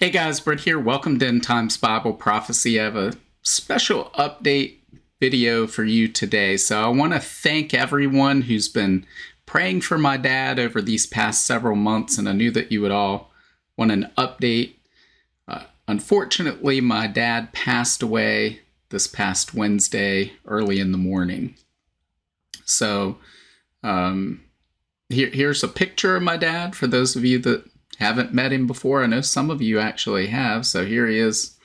Hey guys, Britt here. Welcome to End Times Bible Prophecy. I have a special update video for you today. So I want to thank everyone who's been praying for my dad over these past several months, and I knew that you would all want an update. Unfortunately, my dad passed away this past Wednesday early in the morning. So here's a picture of my dad for those of you that haven't met him before. I know some of you actually have. So here he is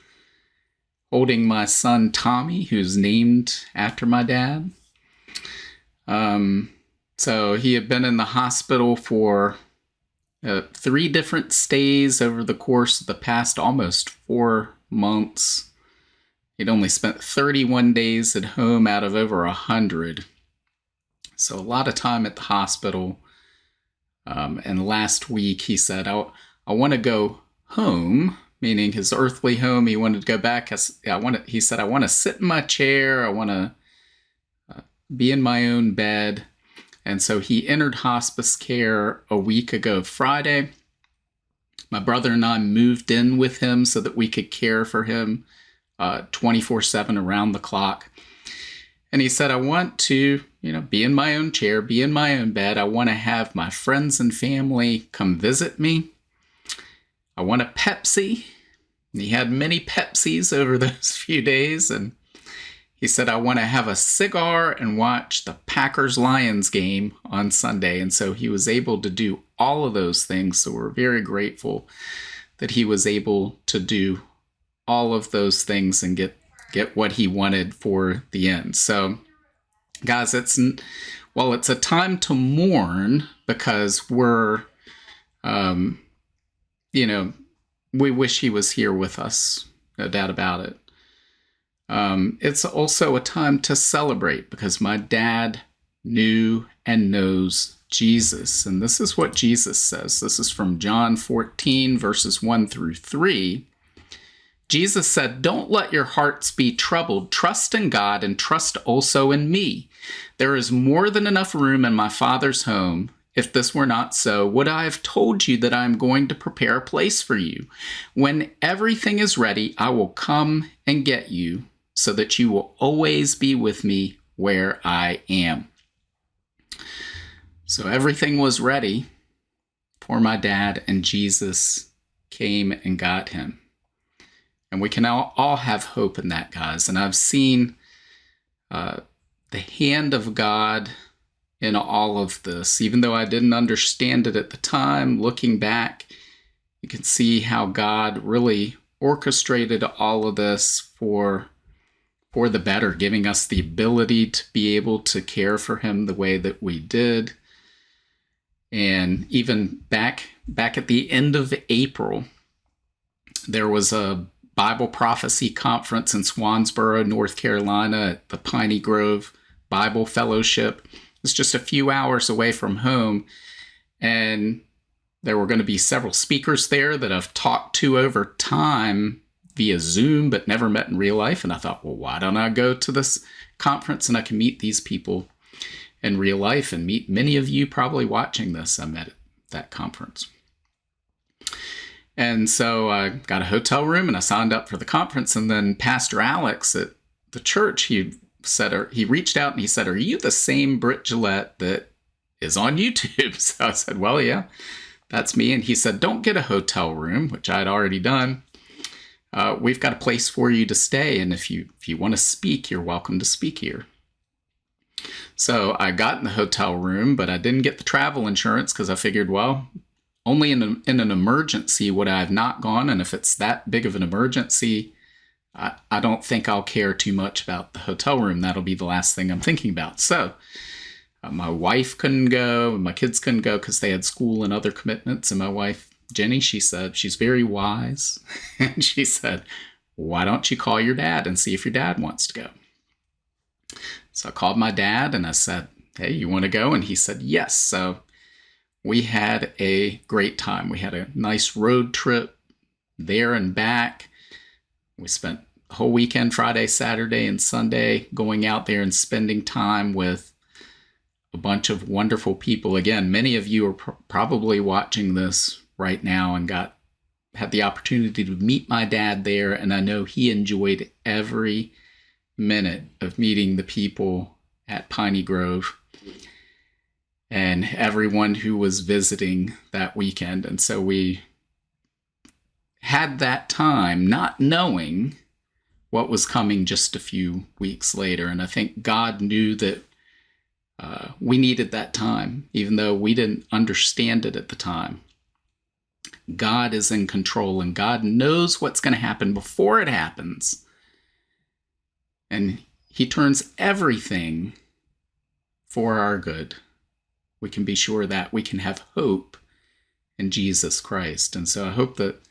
holding my son Tommy, who's named after my dad. So he had been in the hospital for 3 different stays over the course of the past almost 4 months. He'd only spent 31 days at home out of over 100. So a lot of time at the hospital. And last week he said, I want to go home, meaning his earthly home. He wanted to go back. He said, I want to sit in my chair. I want to be in my own bed. And so he entered hospice care a week ago Friday. My brother and I moved in with him so that we could care for him 24/7 around the clock. And he said, I want to, be in my own chair, be in my own bed. I want to have my friends and family come visit me. I want a Pepsi. And he had many Pepsis over those few days. And he said, I want to have a cigar and watch the Packers-Lions game on Sunday. And so he was able to do all of those things. So we're very grateful that he was able to do all of those things and get what he wanted for the end. So, guys, it's a time to mourn because we're, we wish he was here with us, no doubt about it. It's also a time to celebrate because my dad knew and knows Jesus. And this is what Jesus says. This is from John 14, verses 1 through 3. Jesus said, "Don't let your hearts be troubled. Trust in God and trust also in me. There is more than enough room in my Father's home. If this were not so, would I have told you that I am going to prepare a place for you? When everything is ready, I will come and get you so that you will always be with me where I am." So everything was ready for my dad, and Jesus came and got him. And we can all have hope in that, guys. And I've seen the hand of God in all of this. Even though I didn't understand it at the time, looking back, you can see how God really orchestrated all of this for the better, giving us the ability to be able to care for him the way that we did. And even back at the end of April, there was a Bible Prophecy Conference in Swansboro, North Carolina at the Piney Grove Bible Fellowship. It's just a few hours away from home. And there were going to be several speakers there that I've talked to over time via Zoom, but never met in real life. And I thought, well, why don't I go to this conference and I can meet these people in real life and meet many of you probably watching this. I met at that conference. And so I got a hotel room and I signed up for the conference. And then Pastor Alex at the church, he reached out and he said, "Are you the same Britt Gillette that is on YouTube?" So I said, "Well, yeah, that's me." And he said, "Don't get a hotel room," which I had already done. "We've got a place for you to stay. And if you want to speak, you're welcome to speak here." So I got in the hotel room, but I didn't get the travel insurance because I figured, well, only in an emergency would I have not gone. And if it's that big of an emergency, I don't think I'll care too much about the hotel room. That'll be the last thing I'm thinking about. So my wife couldn't go, and my kids couldn't go because they had school and other commitments. And my wife, Jenny, she said, she's very wise. And she said, "Why don't you call your dad and see if your dad wants to go?" So I called my dad and I said, "Hey, you want to go?" And he said, yes. So we had a great time. We had a nice road trip there and back. We spent the whole weekend, Friday, Saturday, and Sunday, going out there and spending time with a bunch of wonderful people. Again, many of you are probably watching this right now and had the opportunity to meet my dad there, and I know he enjoyed every minute of meeting the people at Piney Grove and everyone who was visiting that weekend. And so we had that time not knowing what was coming just a few weeks later. And I think God knew that we needed that time, even though we didn't understand it at the time. God is in control, and God knows what's going to happen before it happens. And he turns everything for our good. We can be sure that we can have hope in Jesus Christ. And so I hope that,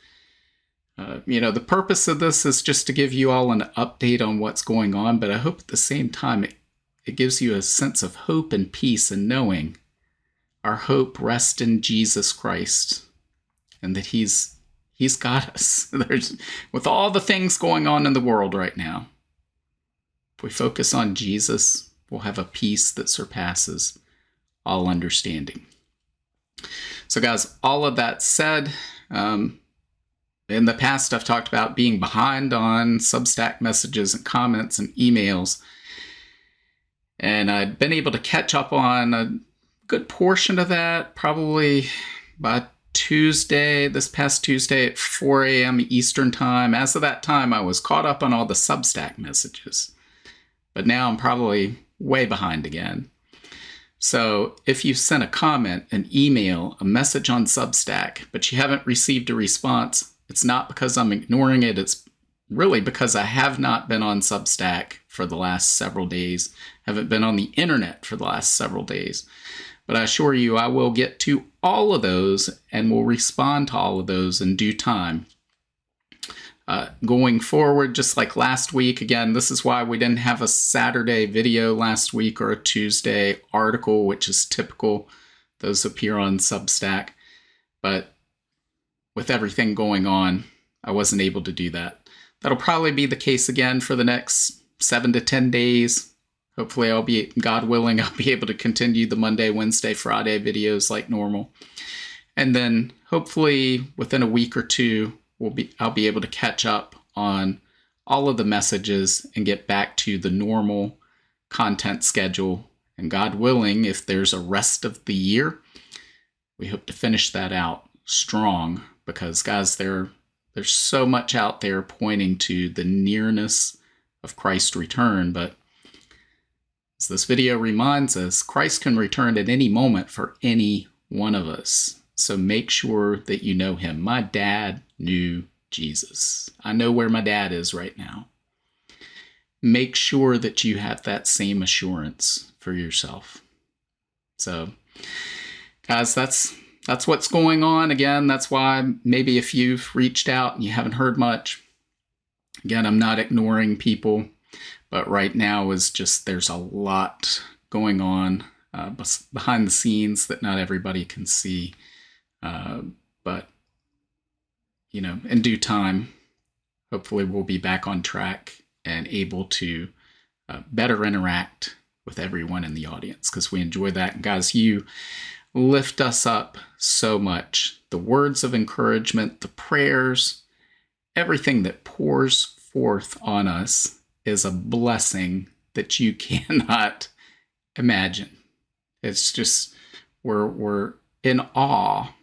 the purpose of this is just to give you all an update on what's going on, but I hope at the same time it gives you a sense of hope and peace in knowing our hope rests in Jesus Christ and that he's got us. With all the things going on in the world right now, if we focus on Jesus, we'll have a peace that surpasses all understanding. So guys, all of that said, in the past I've talked about being behind on Substack messages and comments and emails, and I'd been able to catch up on a good portion of that probably by this past Tuesday at 4 a.m. Eastern time. As of that time, I was caught up on all the Substack messages, but now I'm probably way behind again. So if you sent a comment, an email, a message on Substack, but you haven't received a response, it's not because I'm ignoring it. It's really because I have not been on Substack for the last several days, haven't been on the internet for the last several days. But I assure you, I will get to all of those and will respond to all of those in due time. Going forward, just like last week, again, this is why we didn't have a Saturday video last week or a Tuesday article, which is typical. Those appear on Substack. But with everything going on, I wasn't able to do that. That'll probably be the case again for the next 7 to 10 days. Hopefully God willing, I'll be able to continue the Monday, Wednesday, Friday videos like normal. And then hopefully within a week or two, I'll be able to catch up on all of the messages and get back to the normal content schedule. And God willing, if there's a rest of the year, we hope to finish that out strong, because guys, there's so much out there pointing to the nearness of Christ's return. But as this video reminds us, Christ can return at any moment for any one of us. So make sure that you know him. My dad knew Jesus. I know where my dad is right now. Make sure that you have that same assurance for yourself. So, guys, that's what's going on. Again, that's why maybe if you've reached out and you haven't heard much, again, I'm not ignoring people, but right now is just there's a lot going on behind the scenes that not everybody can see. But, in due time, hopefully we'll be back on track and able to better interact with everyone in the audience, because we enjoy that. And guys, you lift us up so much. The words of encouragement, the prayers, everything that pours forth on us is a blessing that you cannot imagine. It's just, we're in awe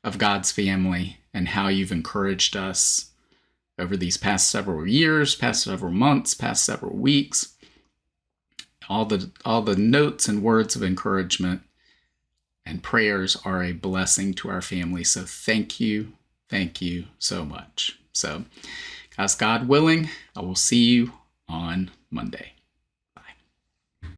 of God's family and how you've encouraged us over these past several years, past several months, past several weeks. All the notes and words of encouragement and prayers are a blessing to our family. So thank you so much. So, guys, God willing, I will see you on Monday.